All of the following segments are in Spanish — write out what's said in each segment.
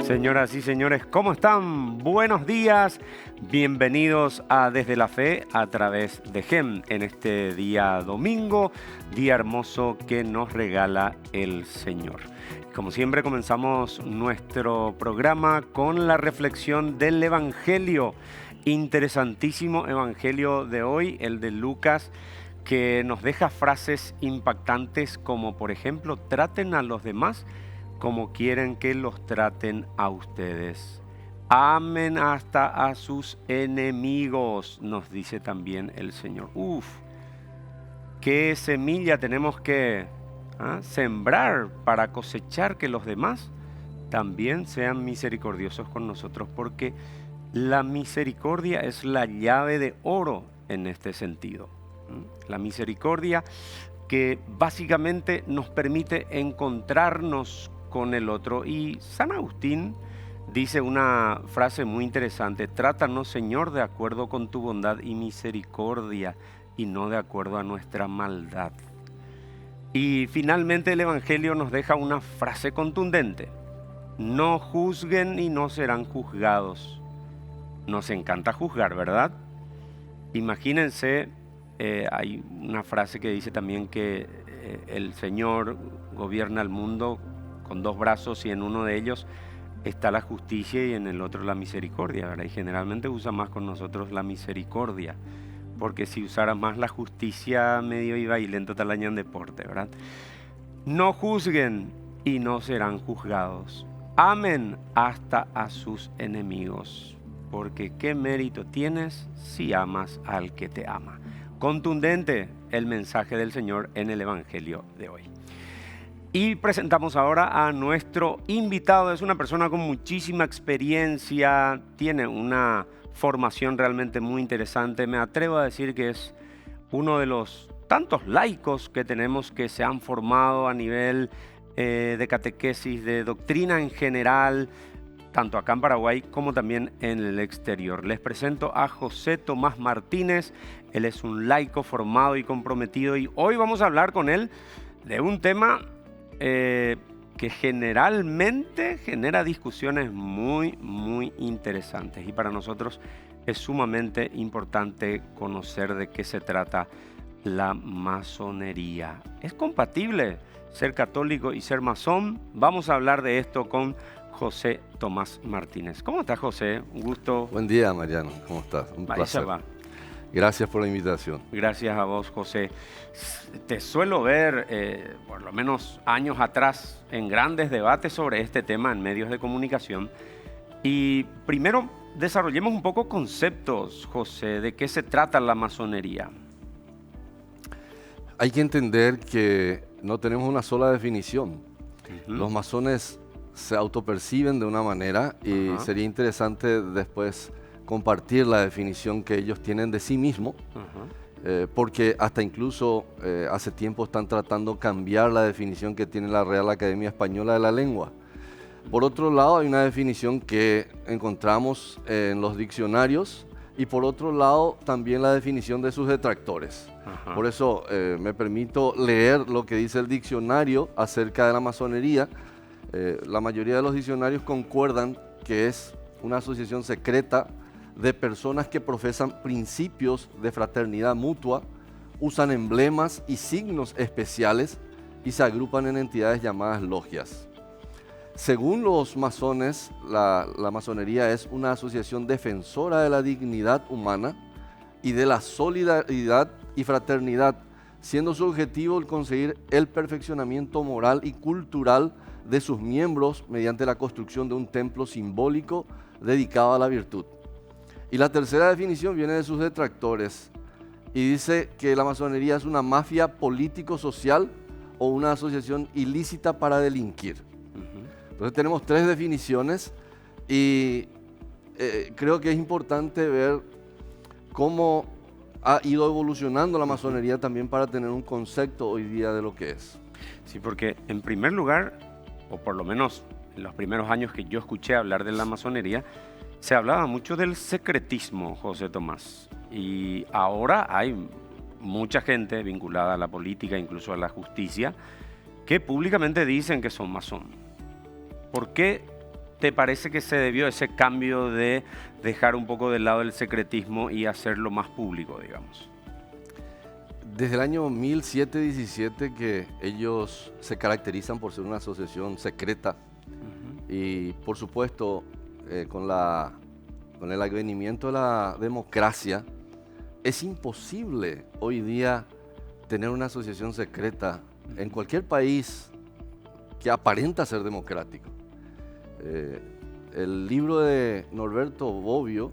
Señoras y señores, ¿cómo están? Buenos días, bienvenidos a Desde la Fe a través de GEM en este día domingo, día hermoso que nos regala el Señor. Como siempre comenzamos nuestro programa con la reflexión del Evangelio, interesantísimo Evangelio de hoy, el de Lucas, que nos deja frases impactantes como por ejemplo, traten a los demás como quieren que los traten a ustedes. Amen hasta a sus enemigos, nos dice también el Señor. Qué semilla tenemos que sembrar para cosechar que los demás también sean misericordiosos con nosotros, porque la misericordia es la llave de oro en este sentido. La misericordia que básicamente nos permite encontrarnos con el otro. Y San Agustín dice una frase muy interesante: trátanos, Señor, de acuerdo con tu bondad y misericordia y no de acuerdo a nuestra maldad. Y finalmente el Evangelio nos deja una frase contundente: no juzguen y no serán juzgados. Nos encanta juzgar, ¿verdad? Imagínense, hay una frase que dice también que el Señor gobierna el mundo con dos brazos y en uno de ellos está la justicia y en el otro la misericordia, ¿verdad? Y generalmente usa más con nosotros la misericordia, porque si usara más la justicia, medio iba y lento talañan deporte, ¿verdad? No juzguen y no serán juzgados. Amen hasta a sus enemigos, porque qué mérito tienes si amas al que te ama. Contundente el mensaje del Señor en el Evangelio de hoy. Y presentamos ahora a nuestro invitado. Es una persona con muchísima experiencia, tiene una formación realmente muy interesante. Me atrevo a decir que es uno de los tantos laicos que tenemos que se han formado a nivel de catequesis, de doctrina en general, tanto acá en Paraguay como también en el exterior. Les presento a José Tomás Martínez. Él es un laico formado y comprometido y hoy vamos a hablar con él de un tema que generalmente genera discusiones muy interesantes, y para nosotros es sumamente importante conocer de qué se trata la masonería. ¿Es compatible ser católico y ser masón? Vamos a hablar de esto con José Tomás Martínez. ¿Cómo estás, José? Un gusto. Buen día, Mariano. ¿Cómo estás? Un placer. Gracias por la invitación. Gracias a vos, José. Te suelo ver, por lo menos años atrás, en grandes debates sobre este tema en medios de comunicación. Y primero, desarrollemos un poco conceptos, José, de qué se trata la masonería. Hay que entender que no tenemos una sola definición. Los masones se autoperciben de una manera y sería interesante después compartir la definición que ellos tienen de sí mismos, porque hasta incluso hace tiempo están tratando de cambiar la definición que tiene la Real Academia Española de la Lengua. Por otro lado, hay una definición que encontramos en los diccionarios y por otro lado también la definición de sus detractores. Por eso me permito leer lo que dice el diccionario acerca de la masonería. La mayoría de los diccionarios concuerdan que es una asociación secreta de personas que profesan principios de fraternidad mutua, usan emblemas y signos especiales y se agrupan en entidades llamadas logias. Según los masones, la masonería es una asociación defensora de la dignidad humana y de la solidaridad y fraternidad, siendo su objetivo el conseguir el perfeccionamiento moral y cultural de sus miembros mediante la construcción de un templo simbólico dedicado a la virtud. Y la tercera definición viene de sus detractores y dice que la masonería es una mafia político-social o una asociación ilícita para delinquir. Entonces tenemos tres definiciones y creo que es importante ver cómo ha ido evolucionando la masonería también para tener un concepto hoy día de lo que es. Sí, porque en primer lugar, o por lo menos en los primeros años que yo escuché hablar de la masonería, se hablaba mucho del secretismo, José Tomás. Y ahora hay mucha gente vinculada a la política, incluso a la justicia, que públicamente dicen que son masón. ¿Por qué te parece que se debió ese cambio de dejar un poco de lado el secretismo y hacerlo más público, digamos? Desde el año 1717 que ellos se caracterizan por ser una asociación secreta y por supuesto con el advenimiento de la democracia es imposible hoy día tener una asociación secreta en cualquier país que aparenta ser democrático. El libro de Norberto Bobbio,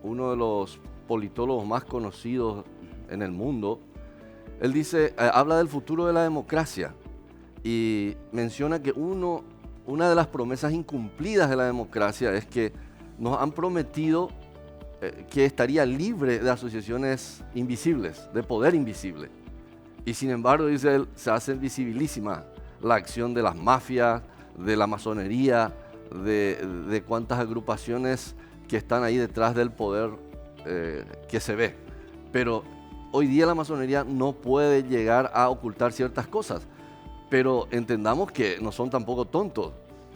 uno de los politólogos más conocidos en el mundo, él dice, habla del futuro de la democracia y menciona que una de las promesas incumplidas de la democracia es que nos han prometido que estaría libre de asociaciones invisibles, de poder invisible. Y sin embargo, dice él, se hace visibilísima la acción de las mafias, de la masonería, de cuántas agrupaciones que están ahí detrás del poder que se ve. Pero hoy día la masonería no puede llegar a ocultar ciertas cosas, pero entendamos que no son tampoco tontos.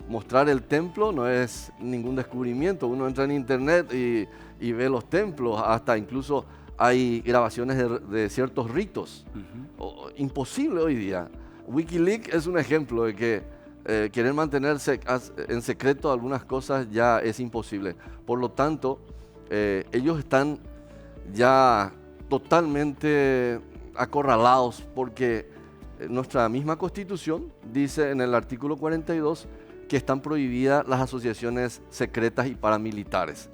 Mostrar el templo no es ningún descubrimiento. Uno entra en internet y ve los templos, hasta incluso hay grabaciones de ciertos ritos. Imposible hoy día. Wikileaks es un ejemplo de que querer mantenerse en secreto algunas cosas ya es imposible. Por lo tanto, ellos están ya totalmente acorralados porque nuestra misma Constitución dice en el artículo 42 que están prohibidas las asociaciones secretas y paramilitares.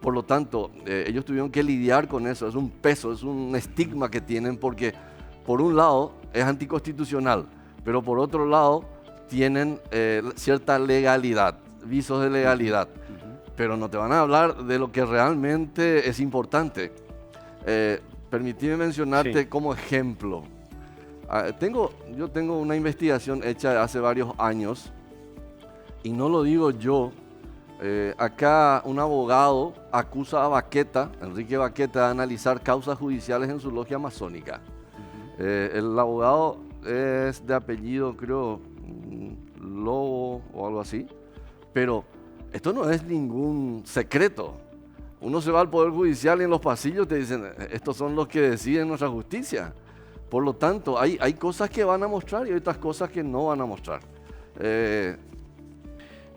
Por lo tanto, ellos tuvieron que lidiar con eso. Es un peso, es un estigma que tienen porque por un lado es anticonstitucional, pero por otro lado tienen cierta legalidad, visos de legalidad. Pero no te van a hablar de lo que realmente es importante. Permíteme mencionarte como ejemplo. Yo tengo una investigación hecha hace varios años y no lo digo yo. Acá un abogado acusa a Baqueta, Enrique Baqueta, de analizar causas judiciales en su logia masónica. El abogado es de apellido, creo, Lobo o algo así, pero esto no es ningún secreto. Uno se va al Poder Judicial y en los pasillos te dicen, estos son los que deciden nuestra justicia. Por lo tanto, hay cosas que van a mostrar y otras cosas que no van a mostrar.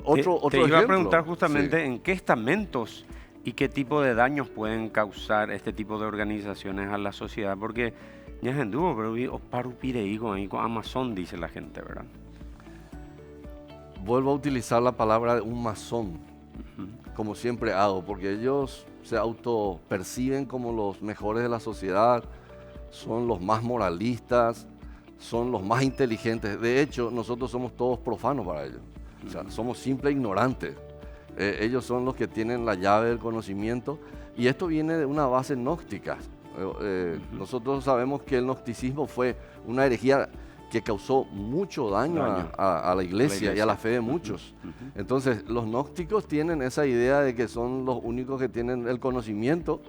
Otro te iba ejemplo, a preguntar justamente sí. en qué estamentos y qué tipo de daños pueden causar este tipo de organizaciones a la sociedad, porque ya es duro, pero parupirei con Amazon, dice la gente, ¿verdad? Vuelvo a utilizar la palabra de un masón, como siempre hago, porque ellos se autoperciben como los mejores de la sociedad, son los más moralistas, son los más inteligentes. De hecho, nosotros somos todos profanos para ellos. O sea, somos simples ignorantes. Ellos son los que tienen la llave del conocimiento y esto viene de una base gnóstica. Nosotros sabemos que el gnosticismo fue una herejía que causó mucho daño a la iglesia y a la fe de muchos. Entonces, los gnósticos tienen esa idea de que son los únicos que tienen el conocimiento.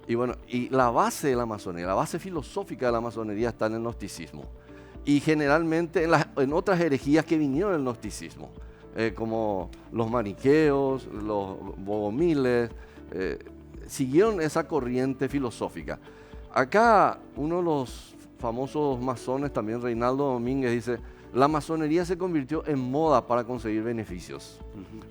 Y bueno, y la base de la masonería, la base filosófica de la masonería está en el gnosticismo. Y generalmente en otras herejías que vinieron del gnosticismo, como los maniqueos, los bogomiles, siguieron esa corriente filosófica. Acá uno de los famosos masones, también Reinaldo Domínguez, dice, la masonería se convirtió en moda para conseguir beneficios.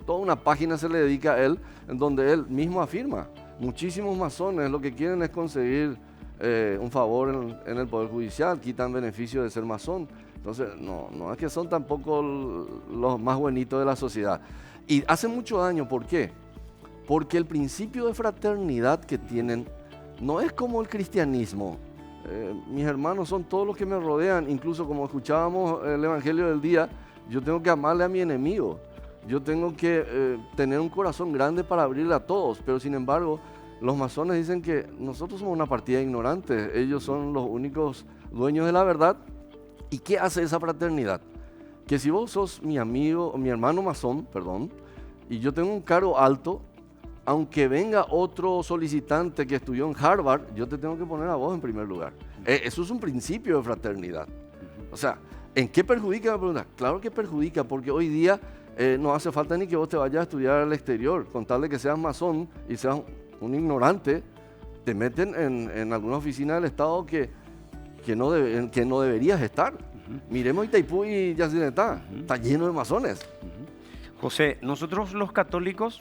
Toda una página se le dedica a él, en donde él mismo afirma, muchísimos masones lo que quieren es conseguir un favor en el Poder Judicial, quitan beneficios de ser masón. Entonces, no es que son tampoco los más buenitos de la sociedad. Y hace mucho daño, ¿por qué? Porque el principio de fraternidad que tienen no es como el cristianismo. Mis hermanos son todos los que me rodean, incluso como escuchábamos el Evangelio del día, yo tengo que amarle a mi enemigo. Yo tengo que tener un corazón grande para abrirle a todos, pero sin embargo, los masones dicen que nosotros somos una partida de ignorantes, ellos son los únicos dueños de la verdad. ¿Y qué hace esa fraternidad? Que si vos sos mi amigo, o mi hermano masón, perdón, y yo tengo un cargo alto, aunque venga otro solicitante que estudió en Harvard, yo te tengo que poner a vos en primer lugar. Eso es un principio de fraternidad. O sea, ¿en qué perjudica? Me pregunta. Claro que perjudica, porque hoy día no hace falta ni que vos te vayas a estudiar al exterior. Con tal de que seas masón y seas un ignorante, te meten en alguna oficina del Estado que no deberías estar. Miremos Itaipú y Yacyretá, está lleno de masones. José, nosotros los católicos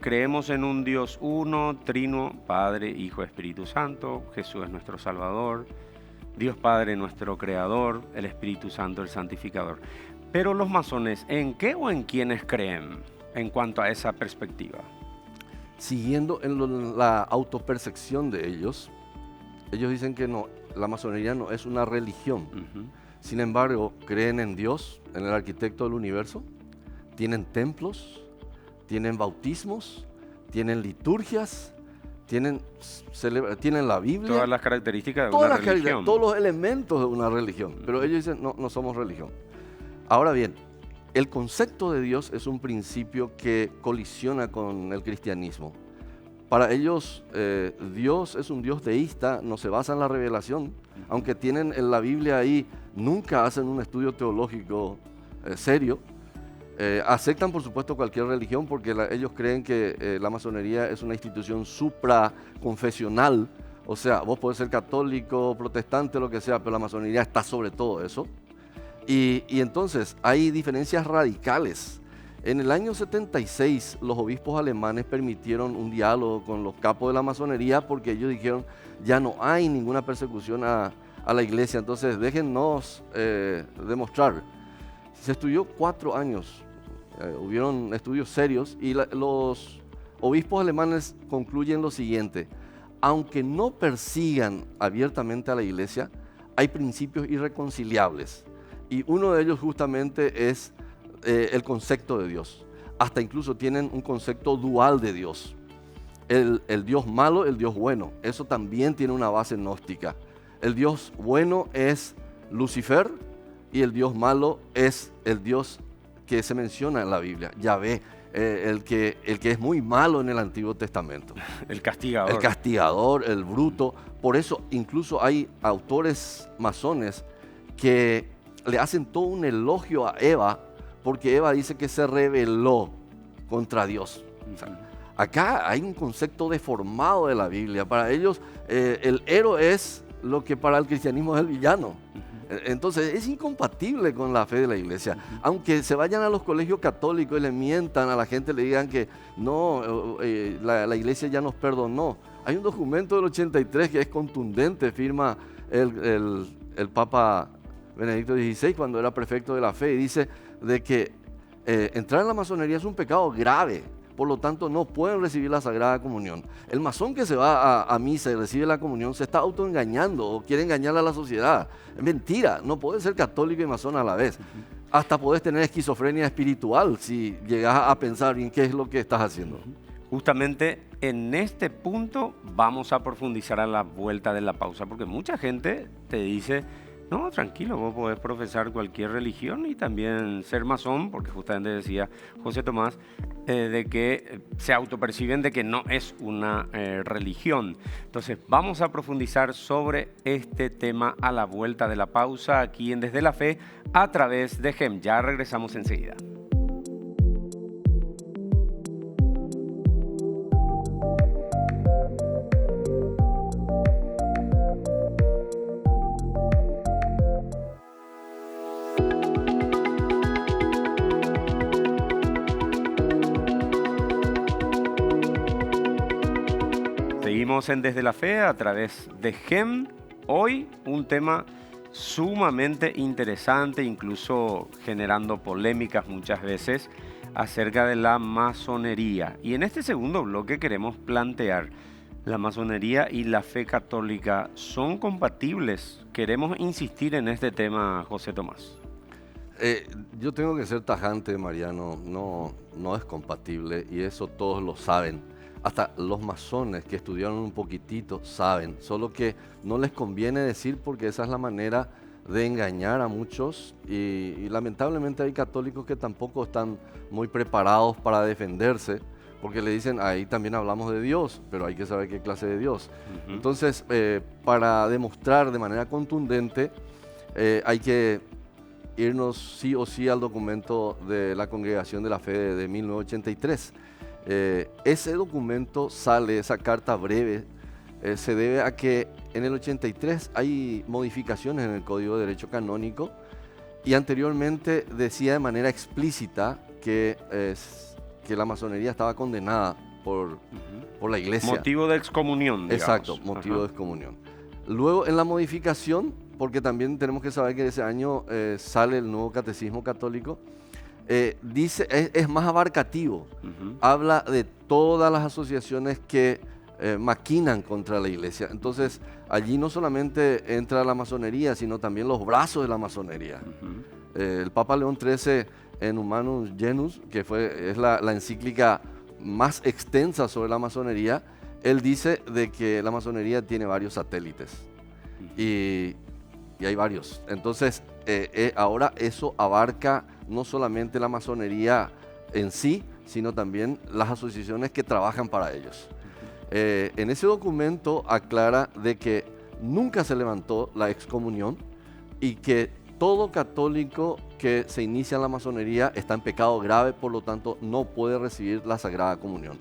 creemos en un Dios uno, trino, Padre, Hijo, Espíritu Santo. Jesús es nuestro Salvador, Dios Padre nuestro Creador, el Espíritu Santo el Santificador. Pero los masones, ¿en qué o en quiénes creen en cuanto a esa perspectiva? Siguiendo en la autopercepción de ellos dicen que no, la masonería no es una religión. Sin embargo, creen en Dios, en el arquitecto del universo, tienen templos, tienen bautismos, tienen liturgias, tienen la Biblia. Todas las características de una religión. Todos los elementos de una religión. Pero ellos dicen, no somos religión. Ahora bien, el concepto de Dios es un principio que colisiona con el cristianismo. Para ellos, Dios es un Dios deísta, no se basa en la revelación. Aunque tienen en la Biblia ahí, nunca hacen un estudio teológico serio. Aceptan, por supuesto, cualquier religión porque ellos creen que la masonería es una institución supraconfesional. O sea, vos podés ser católico, protestante, lo que sea, pero la masonería está sobre todo eso. Y entonces hay diferencias radicales. En el año 76 los obispos alemanes permitieron un diálogo con los capos de la masonería porque ellos dijeron ya no hay ninguna persecución a la iglesia, entonces déjennos demostrar. Se estudió 4 años, hubieron estudios serios y los obispos alemanes concluyen lo siguiente: aunque no persigan abiertamente a la iglesia, hay principios irreconciliables. Y uno de ellos justamente es el concepto de Dios. Hasta incluso tienen un concepto dual de Dios. El Dios malo, el Dios bueno. Eso también tiene una base gnóstica. El Dios bueno es Lucifer y el Dios malo es el Dios que se menciona en la Biblia, Yahvé, el que es muy malo en el Antiguo Testamento. El castigador. El castigador, el bruto. Por eso incluso hay autores masones que le hacen todo un elogio a Eva, porque Eva dice que se rebeló contra Dios. O sea, acá hay un concepto deformado de la Biblia. Para ellos el héroe es lo que para el cristianismo es el villano. Entonces es incompatible con la fe de la iglesia. Aunque se vayan a los colegios católicos y le mientan a la gente, le digan que no, la iglesia ya nos perdonó. Hay un documento del 83 que es contundente, firma el Papa Benedicto XVI cuando era prefecto de la fe, y dice de que entrar en la masonería es un pecado grave, por lo tanto no pueden recibir la Sagrada Comunión. El masón que se va a misa y recibe la comunión se está autoengañando o quiere engañar a la sociedad. Es mentira, no puedes ser católico y masón a la vez. Hasta podés tener esquizofrenia espiritual si llegas a pensar en qué es lo que estás haciendo. Justamente en este punto vamos a profundizar a la vuelta de la pausa, porque mucha gente te dice: no, tranquilo, vos podés profesar cualquier religión y también ser masón, porque justamente decía José Tomás de que se autoperciben de que no es una religión. Entonces vamos a profundizar sobre este tema a la vuelta de la pausa aquí en Desde la Fe a través de GEM. Ya regresamos enseguida. Seguimos en Desde la Fe a través de GEM. Hoy un tema sumamente interesante, incluso generando polémicas muchas veces acerca de la masonería. Y en este segundo bloque queremos plantear: ¿la masonería y la fe católica son compatibles? Queremos insistir en este tema, José Tomás. Yo tengo que ser tajante, Mariano, no es compatible y eso todos lo saben. Hasta los masones que estudiaron un poquitito saben, solo que no les conviene decir porque esa es la manera de engañar a muchos y lamentablemente hay católicos que tampoco están muy preparados para defenderse porque le dicen, ahí también hablamos de Dios, pero hay que saber qué clase de Dios. Entonces, para demostrar de manera contundente, hay que irnos sí o sí al documento de la Congregación de la Fe de 1983. Ese documento sale, esa carta breve, se debe a que en el 83 hay modificaciones en el Código de Derecho Canónico y anteriormente decía de manera explícita que la masonería estaba condenada por la Iglesia. Motivo de excomunión, digamos. Exacto, motivo de excomunión. Luego en la modificación, porque también tenemos que saber que en ese año sale el nuevo Catecismo Católico, dice, es más abarcativo, habla de todas las asociaciones que maquinan contra la Iglesia. Entonces allí no solamente entra la masonería, sino también los brazos de la masonería. El Papa León XIII en Humanum Genus, que es la encíclica más extensa sobre la masonería, él dice de que la masonería tiene varios satélites y hay varios. Entonces ahora eso abarca no solamente la masonería en sí, sino también las asociaciones que trabajan para ellos. En ese documento aclara de que nunca se levantó la excomunión y que todo católico que se inicia en la masonería está en pecado grave, por lo tanto no puede recibir la Sagrada Comunión.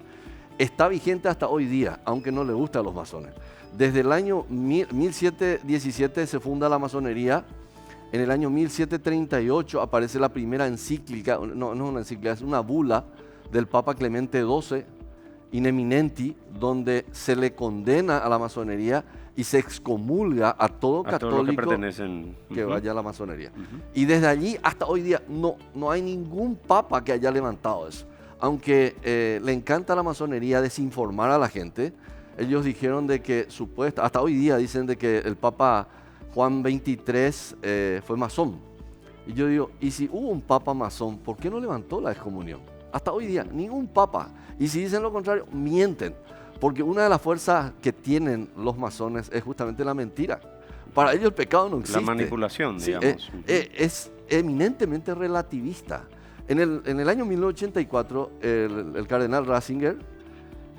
Está vigente hasta hoy día, aunque no le guste a los masones. Desde el año 1717 se funda la masonería. En el año 1738 aparece la primera encíclica, no es una encíclica, es una bula del Papa Clemente XII, In Eminenti, donde se le condena a la masonería y se excomulga a todo católico que vaya a la masonería. Y desde allí hasta hoy día no hay ningún papa que haya levantado eso. Aunque le encanta la masonería desinformar a la gente, ellos dijeron de que hasta hoy día dicen de que el Papa Juan XXIII fue masón. Y yo digo, ¿y si hubo un papa masón, por qué no levantó la excomunión? Hasta hoy día, ningún papa. Y si dicen lo contrario, mienten. Porque una de las fuerzas que tienen los masones es justamente la mentira. Para ellos el pecado no existe. La manipulación, sí, digamos. Es eminentemente relativista. En el año 1984, el cardenal Ratzinger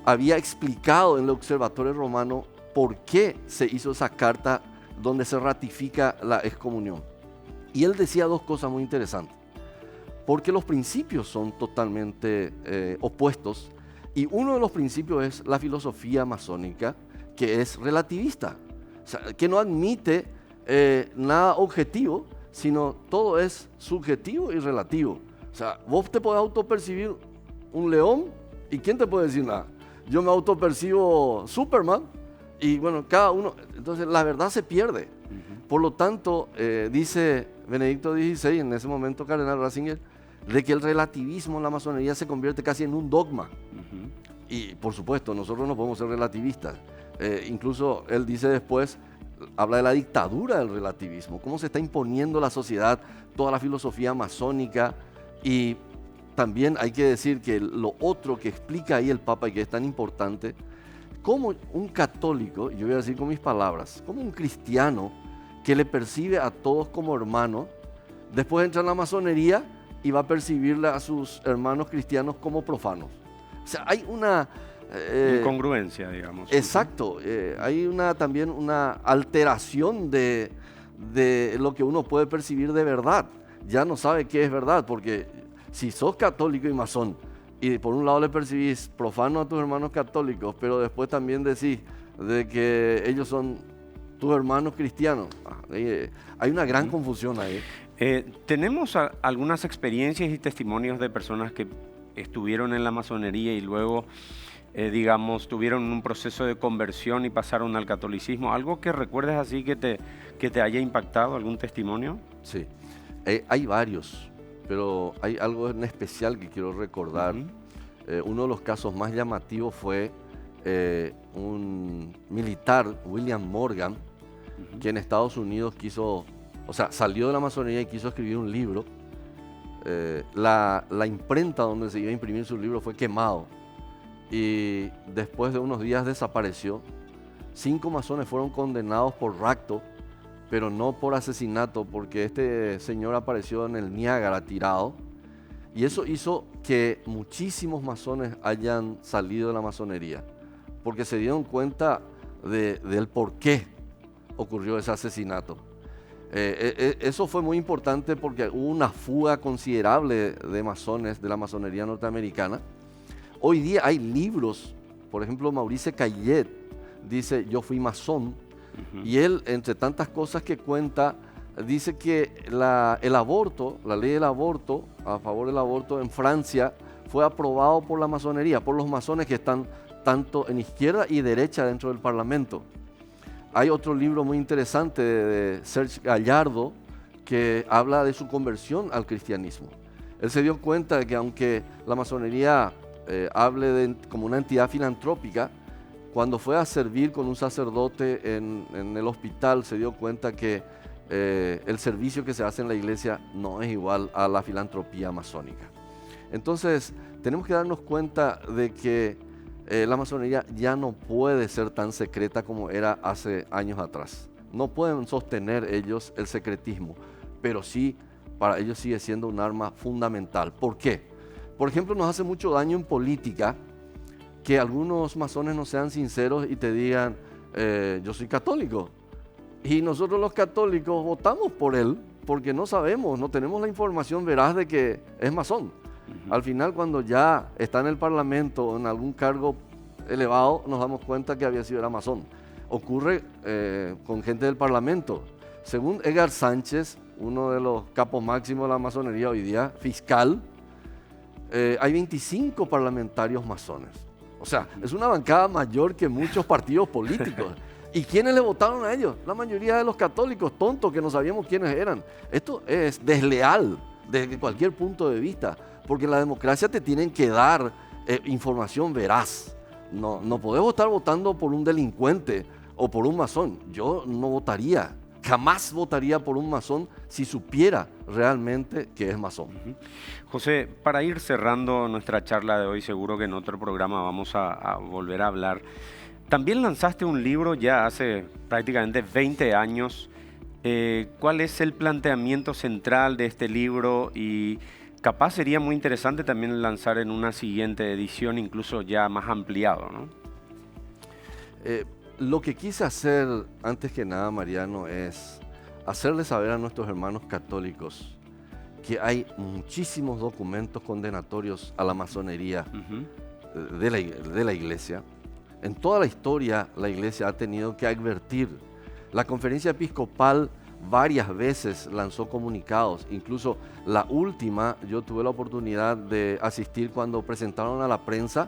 había explicado en el Observatorio Romano por qué se hizo esa carta donde se ratifica la excomunión. Y él decía dos cosas muy interesantes. Porque los principios son totalmente opuestos. Y uno de los principios es la filosofía masónica, que es relativista. O sea, que no admite nada objetivo, sino todo es subjetivo y relativo. O sea, vos te podés autopercibir un león y ¿quién te puede decir nada? Yo me autopercibo Superman y bueno, cada uno... Entonces la verdad se pierde. Por lo tanto, dice Benedicto XVI, en ese momento cardenal Ratzinger, de que el relativismo en la masonería se convierte casi en un dogma. Y por supuesto, nosotros no podemos ser relativistas. Incluso él dice después, habla de la dictadura del relativismo, cómo se está imponiendo a la sociedad toda la filosofía masónica. Y también hay que decir que lo otro que explica ahí el Papa y que es tan importante, como un católico, yo voy a decir con mis palabras, como un cristiano que le percibe a todos como hermanos, después entra en la masonería y va a percibirle a sus hermanos cristianos como profanos. O sea, hay una... incongruencia, digamos. Exacto. Hay también una alteración de lo que uno puede percibir de verdad. Ya no sabe qué es verdad, porque si sos católico y masón, y por un lado le percibís profano a tus hermanos católicos, pero después también decís de que ellos son tus hermanos cristianos, hay una gran confusión ahí. Tenemos algunas experiencias y testimonios de personas que estuvieron en la masonería y luego, digamos, tuvieron un proceso de conversión y pasaron al catolicismo. ¿Algo que recuerdes así que te haya impactado, algún testimonio? Sí, hay varios, pero hay algo en especial que quiero recordar. Uno de los casos más llamativos fue un militar, William Morgan, que en Estados Unidos salió de la masonería y quiso escribir un libro. La imprenta donde se iba a imprimir su libro fue quemado y después de unos días desapareció. 5 masones fueron condenados por rapto, pero no por asesinato, porque este señor apareció en el Niágara tirado Y eso hizo que muchísimos masones hayan salido de la masonería, porque se dieron cuenta del por qué ocurrió ese asesinato. Eso fue muy importante porque hubo una fuga considerable de masones de la masonería norteamericana. Hoy día hay libros, por ejemplo, Maurice Cayet dice, yo fui masón, y él, entre tantas cosas que cuenta, dice que el aborto, la ley del aborto, a favor del aborto en Francia, fue aprobado por la masonería, por los masones que están tanto en izquierda y derecha dentro del Parlamento. Hay otro libro muy interesante de Serge Gallardo que habla de su conversión al cristianismo. Él se dio cuenta de que aunque la masonería hable como una entidad filantrópica, cuando fue a servir con un sacerdote en el hospital se dio cuenta que el servicio que se hace en la iglesia no es igual a la filantropía masónica. Entonces tenemos que darnos cuenta de que la masonería ya no puede ser tan secreta como era hace años atrás. No pueden sostener ellos el secretismo, pero sí, para ellos sigue siendo un arma fundamental. ¿Por qué? Por ejemplo, nos hace mucho daño en política que algunos masones no sean sinceros y te digan, yo soy católico. Y nosotros los católicos votamos por él porque no sabemos, no tenemos la información veraz de que es masón. Al final, cuando ya está en el Parlamento o en algún cargo elevado, nos damos cuenta que era masón. Ocurre con gente del Parlamento. Según Edgar Sánchez, uno de los capos máximos de la masonería hoy día, fiscal, hay 25 parlamentarios masones. O sea, es una bancada mayor que muchos partidos políticos. ¿Y quiénes le votaron a ellos? La mayoría de los católicos tontos que no sabíamos quiénes eran. Esto es desleal desde cualquier punto de vista, porque en la democracia te tienen que dar información veraz. No podemos estar votando por un delincuente o por un masón. Yo no votaría, jamás votaría por un masón si supiera realmente que es masón. José, para ir cerrando nuestra charla de hoy, seguro que en otro programa vamos a volver a hablar. También lanzaste un libro ya hace prácticamente 20 años. ¿Cuál es el planteamiento central de este libro? Y capaz sería muy interesante también lanzar en una siguiente edición, incluso ya más ampliado, ¿no? Lo que quise hacer, antes que nada, Mariano, es hacerle saber a nuestros hermanos católicos que hay muchísimos documentos condenatorios a la masonería de la iglesia. En toda la historia, la iglesia ha tenido que advertir. La conferencia episcopal varias veces lanzó comunicados, incluso la última, yo tuve la oportunidad de asistir cuando presentaron a la prensa.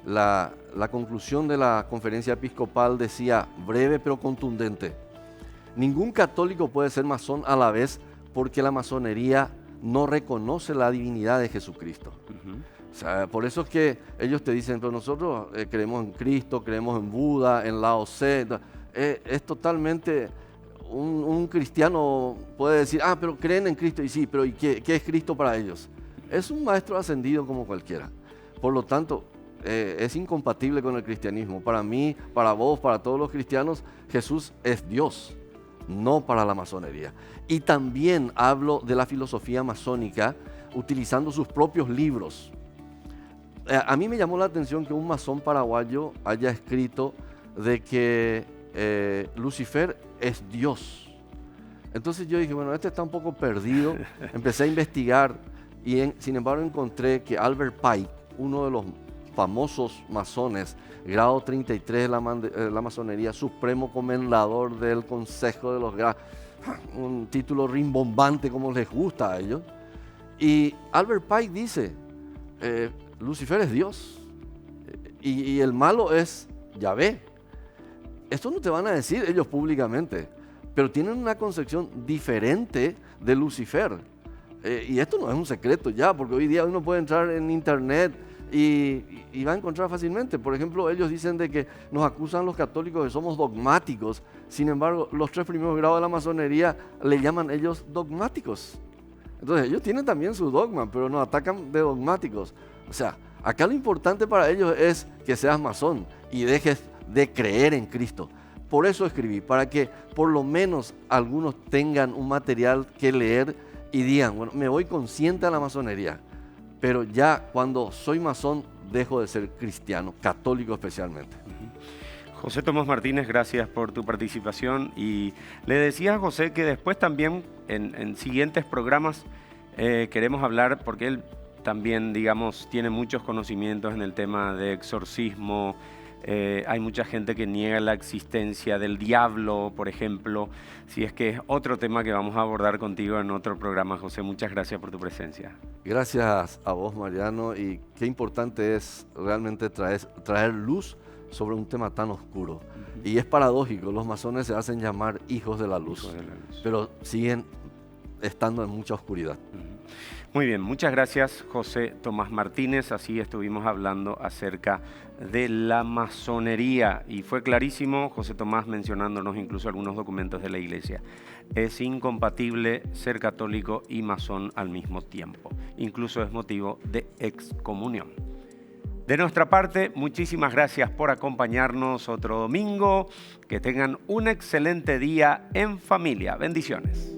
La conclusión de la conferencia episcopal decía, breve pero contundente: ningún católico puede ser masón a la vez porque la masonería no reconoce la divinidad de Jesucristo. O sea, por eso es que ellos te dicen, pero nosotros creemos en Cristo, creemos en Buda, en Lao Tse. Es totalmente, un cristiano puede decir, pero creen en Cristo, y sí, pero ¿y qué es Cristo para ellos? Es un maestro ascendido como cualquiera. Por lo tanto, es incompatible con el cristianismo. Para mí, para vos, para todos los cristianos, Jesús es Dios, no para la masonería. Y también hablo de la filosofía masónica utilizando sus propios libros. A mí me llamó la atención que un masón paraguayo haya escrito de que Lucifer es Dios. Entonces yo dije, bueno, este está un poco perdido. Empecé a investigar y sin embargo encontré que Albert Pike, uno de los famosos masones, grado 33 de la masonería, supremo comendador del Consejo de los Grados, un título rimbombante como les gusta a ellos. Y Albert Pike dice, Lucifer es Dios y el malo es Yahvé. Esto no te van a decir ellos públicamente, pero tienen una concepción diferente de Lucifer. Y esto no es un secreto ya, porque hoy día uno puede entrar en internet y va a encontrar fácilmente. Por ejemplo, ellos dicen de que nos acusan los católicos de somos dogmáticos. Sin embargo, los 3 primeros grados de la masonería le llaman ellos dogmáticos. Entonces ellos tienen también su dogma, pero nos atacan de dogmáticos. O sea, acá lo importante para ellos es que seas masón y dejes de creer en Cristo. Por eso escribí, para que por lo menos algunos tengan un material que leer y digan, bueno, me voy consciente a la masonería. pero ya cuando soy masón dejo de ser cristiano, católico especialmente. José Tomás Martínez, gracias por tu participación. Y le decía a José que después también en siguientes programas queremos hablar, porque él también, digamos, tiene muchos conocimientos en el tema de exorcismo. Hay mucha gente que niega la existencia del diablo, por ejemplo. Si es que es otro tema que vamos a abordar contigo en otro programa, José. Muchas gracias por tu presencia. Gracias a vos, Mariano, y qué importante es realmente traer luz sobre un tema tan oscuro. Y es paradójico, los masones se hacen llamar hijos de la luz, pero siguen estando en mucha oscuridad. Muy bien, muchas gracias, José Tomás Martínez. Así estuvimos hablando acerca de la masonería y fue clarísimo, José Tomás mencionándonos incluso algunos documentos de la Iglesia. Es incompatible ser católico y masón al mismo tiempo. Incluso es motivo de excomunión. De nuestra parte, muchísimas gracias por acompañarnos otro domingo. Que tengan un excelente día en familia. Bendiciones.